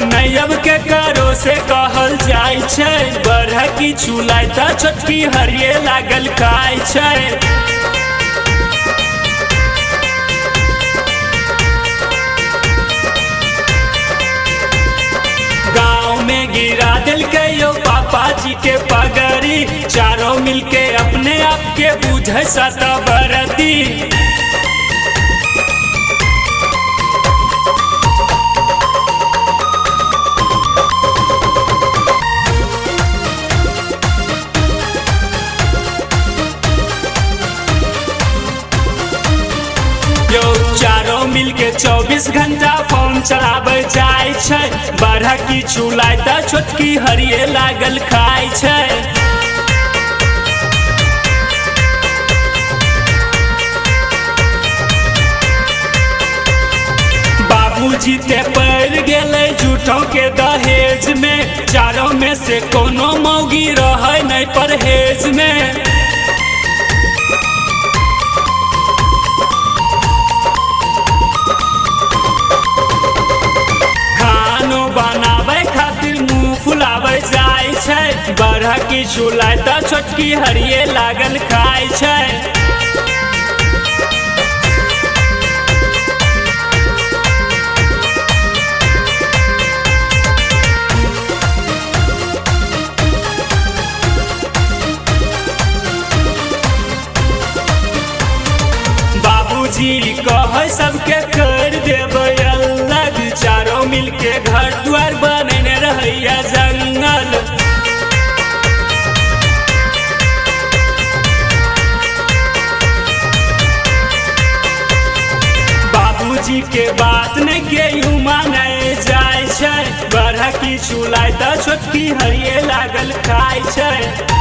नहीं अब के करो से कहल जाय छै। बरह की चुलाय त छोटकी हरिये लागल खाय छै। गाँव में गिरा दिल के यो पापा जी के पगड़ी, चारों मिलके अपने आप के बुझे सत बरती। चारों मिलके 24 घंटा फोन चलाबै जाय छै। बरह की चुलाय त छोटकी हरिये लागल खाय छै। बाबूजी ते पड़ गेलै झूठों के दहेज में। चारों में से कोनो मौगी रहे नहीं परहेज में। बरह की चुलाय त छोटकी हरिये लागल खाय छै। बाबूजी कहे सबके कर देबै अलग, चारों मिलके घर द्वार बनेने रहैया जंगल। बाबूजी के बात ने केहू माने जाय छै। बरह की चुलाय त छोटकी हरिये लागल खाय छै।